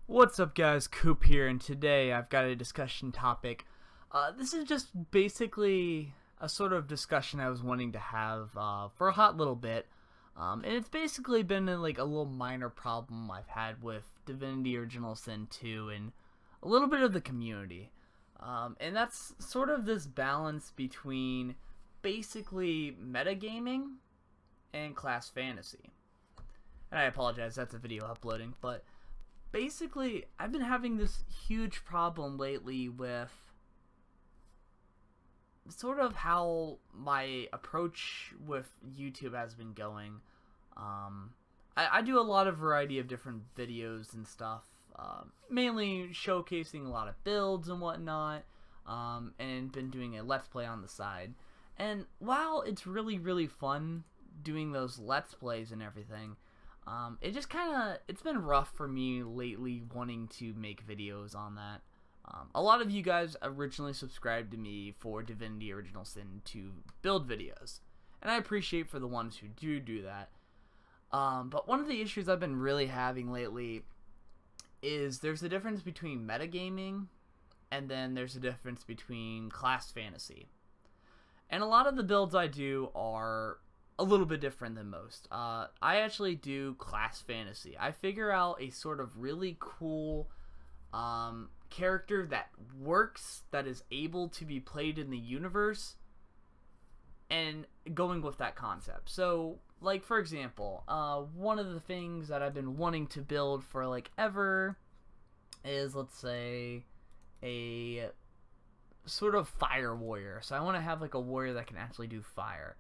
What's up guys, Coop here, and today I've got a discussion topic. This is just basically a sort of discussion I was wanting to have for a hot little bit. And it's basically been a little minor problem I've had with Divinity Original Sin 2 and a little bit of the community. And that's sort of this balance between basically metagaming and class fantasy. And I apologize, that's a video uploading, but basically, I've been having this huge problem lately with sort of how my approach with YouTube has been going. I do a lot of variety of different videos and stuff, mainly showcasing a lot of builds and whatnot, and been doing a Let's Play on the side. And while it's really fun doing those Let's Plays and everything, it's been rough for me lately wanting to make videos on that. A lot of you guys originally subscribed to me for Divinity Original Sin 2 build videos, and I appreciate for the ones who do that. But one of the issues I've been really having lately is there's a difference between metagaming and then there's a difference between class fantasy. And a lot of the builds I do are a little bit different than most. I actually do class fantasy. I figure out a sort of really cool character that works, that is able to be played in the universe, and going with that concept. So, like, for example, one of the things that I've been wanting to build for, like, ever is, let's say, a sort of fire warrior. So I want to have, like, a warrior that can actually do fire.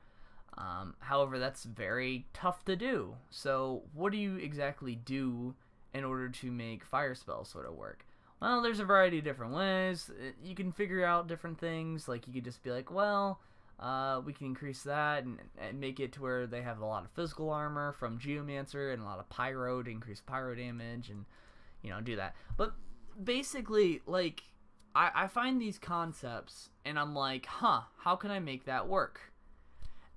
However, that's very tough to do. So what do you exactly do in order to make fire spells sort of work? Well, there's a variety of different ways. You can figure out different things. Like, you could just be like, well, we can increase that and make it to where they have a lot of physical armor from Geomancer and a lot of pyro to increase pyro damage and, do that. But basically, like, I find these concepts and I'm like, how can I make that work?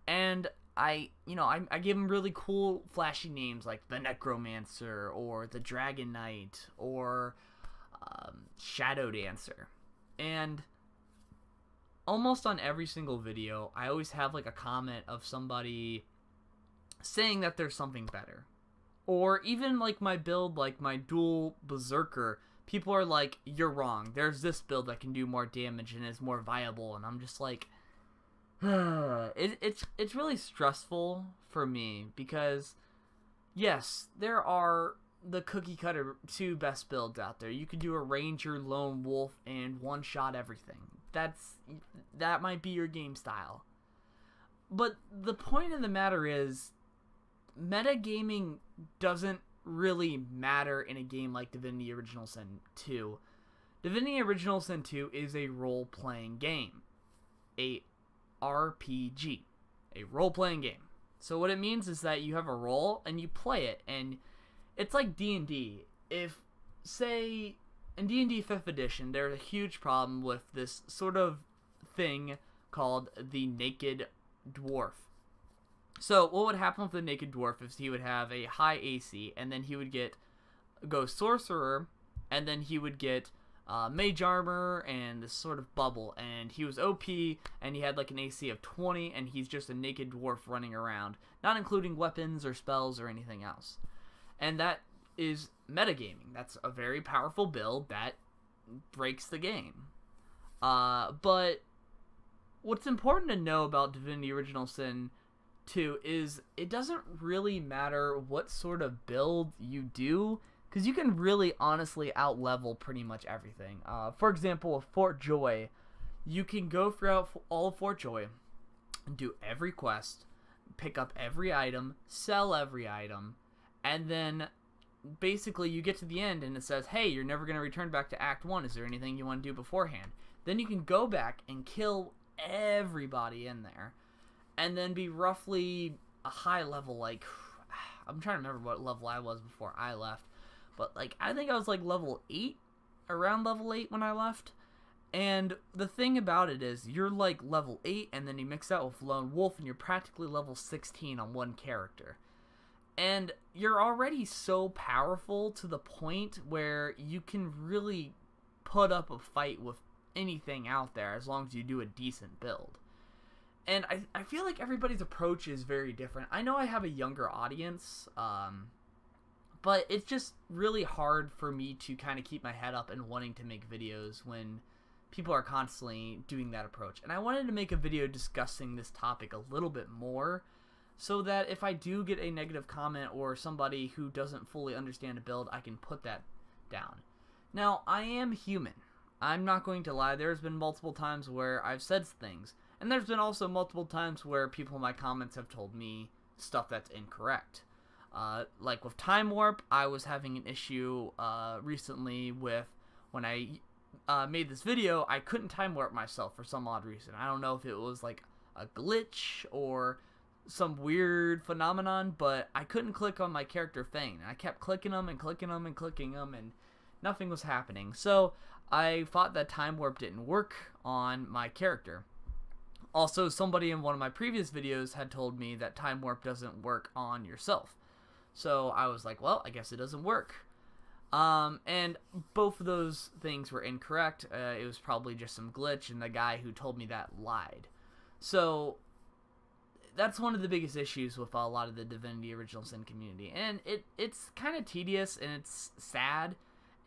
And I give them really cool, flashy names like the Necromancer or the Dragon Knight or Shadow Dancer. And almost on every single video, I always have like a comment of somebody saying that there's something better. Or even like my build, like my dual Berserker, people are like, you're wrong. There's this build that can do more damage and is more viable. And I'm just like, it's really stressful for me because, yes, there are the cookie cutter 2 best builds out there. You could do a ranger, lone wolf, and one-shot everything. That might be your game style. But the point of the matter is, metagaming doesn't really matter in a game like Divinity Original Sin 2. Divinity Original Sin 2 is a role-playing game. A RPG, a role-playing game. So what it means is that you have a role and you play it, and it's like D&D. If, say, in D&D 5th edition, there's a huge problem with this sort of thing called the Naked Dwarf. So what would happen with the Naked Dwarf is he would have a high AC, and then he would go Sorcerer, and then he would get Mage Armor and this sort of bubble, and he was OP, and he had like an AC of 20, and he's just a naked dwarf running around, not including weapons or spells or anything else. And that is metagaming. That's a very powerful build that breaks the game. But what's important to know about Divinity Original Sin 2 is it doesn't really matter what sort of build you do, because you can really honestly out-level pretty much everything. For example, with Fort Joy, you can go throughout all of Fort Joy and do every quest, pick up every item, sell every item, and then basically you get to the end and it says, hey, you're never going to return back to Act 1. Is there anything you want to do beforehand? Then you can go back and kill everybody in there, and then be roughly a high level, like, I'm trying to remember what level I was before I left. But, like, I think I was, like, level 8, around level 8 when I left. And the thing about it is, you're, like, level 8, and then you mix that with Lone Wolf, and you're practically level 16 on one character. And you're already so powerful to the point where you can really put up a fight with anything out there as long as you do a decent build. And I feel like everybody's approach is very different. I know I have a younger audience, but it's just really hard for me to kind of keep my head up and wanting to make videos when people are constantly doing that approach. And I wanted to make a video discussing this topic a little bit more, so that if I do get a negative comment or somebody who doesn't fully understand a build, I can put that down. Now, I am human. I'm not going to lie. There's been multiple times where I've said things, and there's been also multiple times where people in my comments have told me stuff that's incorrect. Like with Time Warp, I was having an issue recently with when I made this video. I couldn't Time Warp myself for some odd reason. I don't know if it was like a glitch or some weird phenomenon, but I couldn't click on my character Fang. I kept clicking them and clicking them and clicking them, and nothing was happening. So I thought that Time Warp didn't work on my character. Also, somebody in one of my previous videos had told me that Time Warp doesn't work on yourself. So I was like, well, I guess it doesn't work. And both of those things were incorrect. It was probably just some glitch, and the guy who told me that lied. So that's one of the biggest issues with a lot of the Divinity Original Sin community. And it's kind of tedious, and it's sad,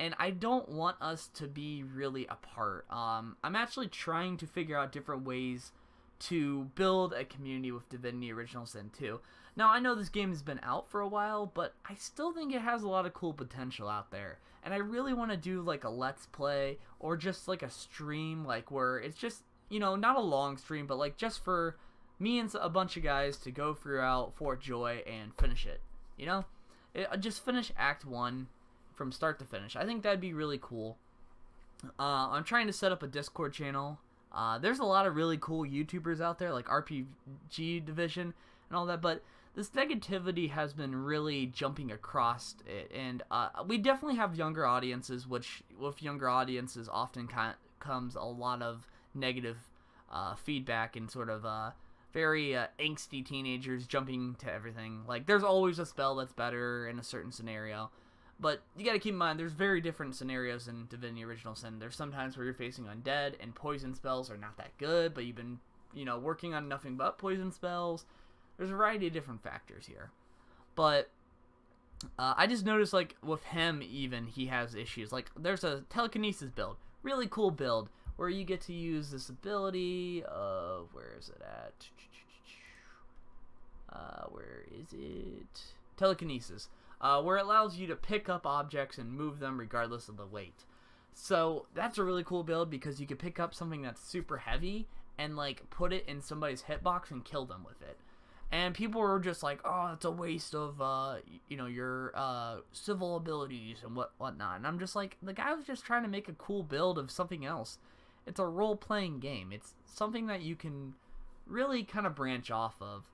and I don't want us to be really apart. I'm actually trying to figure out different ways to build a community with Divinity Original Sin 2. Now, I know this game has been out for a while, but I still think it has a lot of cool potential out there. And I really want to do like a Let's Play or just like a stream, like where it's just, you know, not a long stream, but like just for me and a bunch of guys to go throughout Fort Joy and finish it. You know? Just finish Act 1 from start to finish. I think that'd be really cool. I'm trying to set up a Discord channel. There's a lot of really cool YouTubers out there, like RPG Division and all that, but this negativity has been really jumping across it, and we definitely have younger audiences, which with younger audiences often comes a lot of negative feedback and sort of very angsty teenagers jumping to everything. Like, there's always a spell that's better in a certain scenario, but you gotta keep in mind, there's very different scenarios in Divinity Original Sin. There's sometimes where you're facing undead, and poison spells are not that good, but you've been, you know, working on nothing but poison spells. There's a variety of different factors here. But I just noticed, like, with him even, he has issues. Like, there's a telekinesis build. Really cool build, where you get to use this ability of, where is it at? Where is it? Telekinesis. Where it allows you to pick up objects and move them regardless of the weight. So that's a really cool build because you can pick up something that's super heavy and like put it in somebody's hitbox and kill them with it. And people were just like, oh, it's a waste of you know, your civil abilities and whatnot. And I'm just like, the guy was just trying to make a cool build of something else. It's a role-playing game. It's something that you can really kind of branch off of.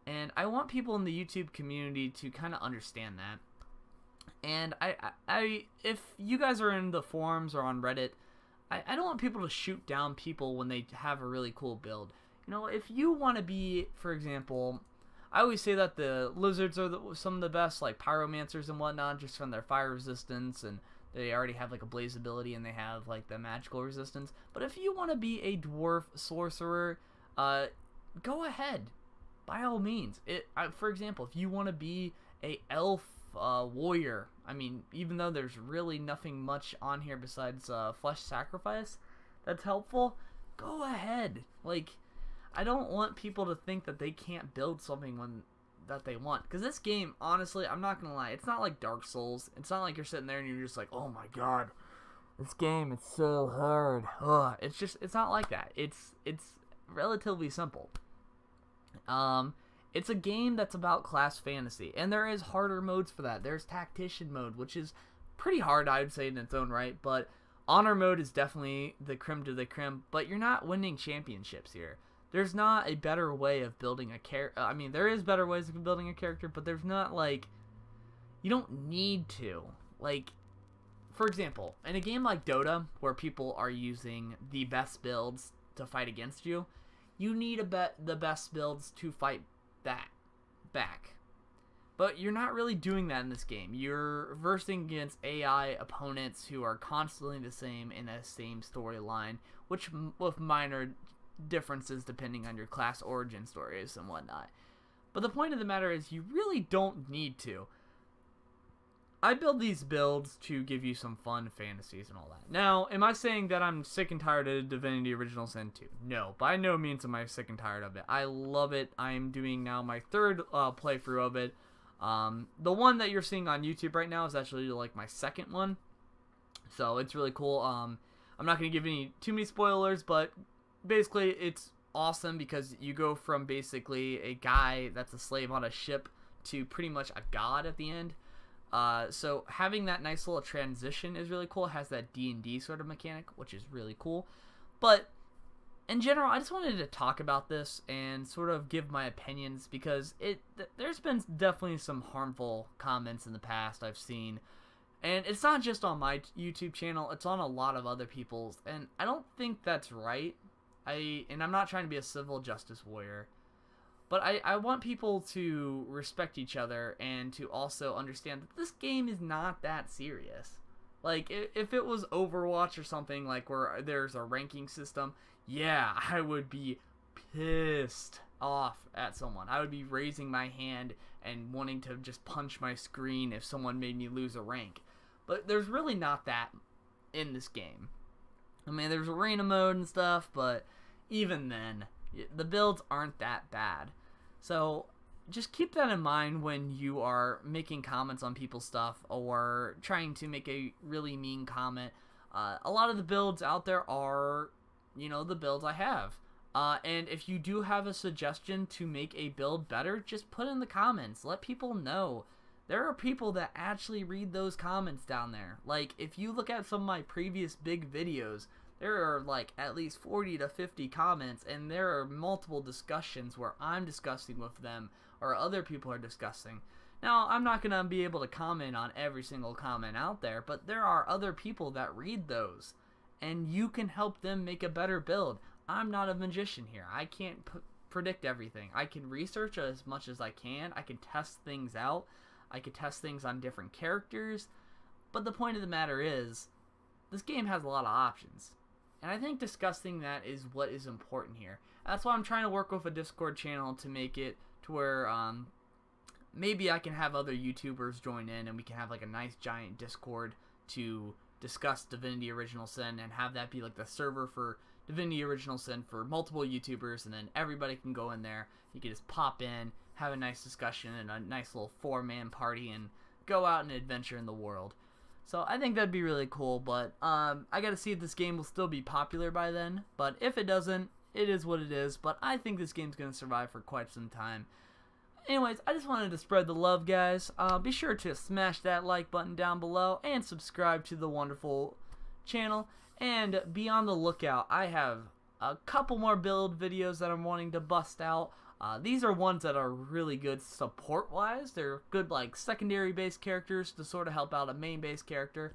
And I want people in the YouTube community to kind of understand that. And I if you guys are in the forums or on Reddit, I don't want people to shoot down people when they have a really cool build. You know, if you want to be, for example, I always say that the lizards are some of the best, like pyromancers and whatnot, just from their fire resistance, and they already have like a blaze ability, and they have like the magical resistance. But if you want to be a dwarf sorcerer, go ahead. By all means. For example, if you want to be a elf warrior, I mean, even though there's really nothing much on here besides flesh sacrifice that's helpful, go ahead. Like, I don't want people to think that they can't build something that they want. Because this game, honestly, I'm not going to lie, it's not like Dark Souls. It's not like you're sitting there and you're just like, oh my god, this game is so hard. Ugh. It's not like that. It's relatively simple. It's a game that's about class fantasy, and there is harder modes for that. There's tactician mode, which is pretty hard, I would say, in its own right, but honor mode is definitely the creme de la creme, but you're not winning championships here. There's not a better way of building a character. I mean, there is better ways of building a character, but there's not, like, you don't need to. Like, for example, in a game like Dota, where people are using the best builds to fight against you, you need the best builds to fight that back. But you're not really doing that in this game. You're versing against AI opponents who are constantly the same in a same storyline, which with minor differences depending on your class origin stories and whatnot. But the point of the matter is you really don't need to. I build these builds to give you some fun fantasies and all that. Now, am I saying that I'm sick and tired of Divinity Original Sin 2? No, by no means am I sick and tired of it. I love it. I am doing now my third playthrough of it. The one that you're seeing on YouTube right now is actually like my second one. So it's really cool. I'm not going to give too many spoilers, but basically it's awesome because you go from basically a guy that's a slave on a ship to pretty much a god at the end. So having that nice little transition is really cool. It has that D&D sort of mechanic, which is really cool. But in general, I just wanted to talk about this and sort of give my opinions because there's been definitely some harmful comments in the past I've seen. And it's not just on my YouTube channel, it's on a lot of other people's. And I don't think that's right. And I'm not trying to be a civil justice warrior. But I want people to respect each other and to also understand that this game is not that serious. Like, if it was Overwatch or something, like, where there's a ranking system, yeah, I would be pissed off at someone. I would be raising my hand and wanting to just punch my screen if someone made me lose a rank. But there's really not that in this game. I mean, there's arena mode and stuff, but even then, the builds aren't that bad. So just keep that in mind when you are making comments on people's stuff or trying to make a really mean comment. A lot of the builds out there are, the builds I have. And if you do have a suggestion to make a build better, just put in the comments. Let people know. There are people that actually read those comments down there. Like, if you look at some of my previous big videos, there are like at least 40 to 50 comments, and there are multiple discussions where I'm discussing with them or other people are discussing. Now, I'm not going to be able to comment on every single comment out there, but there are other people that read those, and you can help them make a better build. I'm not a magician here. I can't predict everything. I can research as much as I can. I can test things out. I can test things on different characters. But the point of the matter is, this game has a lot of options. And I think discussing that is what is important here. That's why I'm trying to work with a Discord channel to make it to where maybe I can have other YouTubers join in and we can have like a nice giant Discord to discuss Divinity Original Sin and have that be like the server for Divinity Original Sin for multiple YouTubers, and then everybody can go in there. You can just pop in, have a nice discussion and a nice little 4-man party and go out and adventure in the world. So I think that'd be really cool, but I gotta see if this game will still be popular by then. But if it doesn't, it is what it is. But I think this game's gonna survive for quite some time. Anyways, I just wanted to spread the love, guys. Be sure to smash that like button down below and subscribe to the wonderful channel. And be on the lookout. I have a couple more build videos that I'm wanting to bust out. These are ones that are really good support-wise. They're good, like, secondary-based characters to sort of help out a main-based character.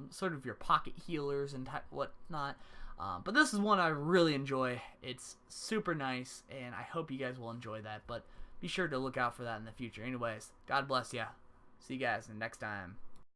Sort of your pocket healers and whatnot. But this is one I really enjoy. It's super nice, and I hope you guys will enjoy that. But be sure to look out for that in the future. Anyways, God bless ya. See you guys next time.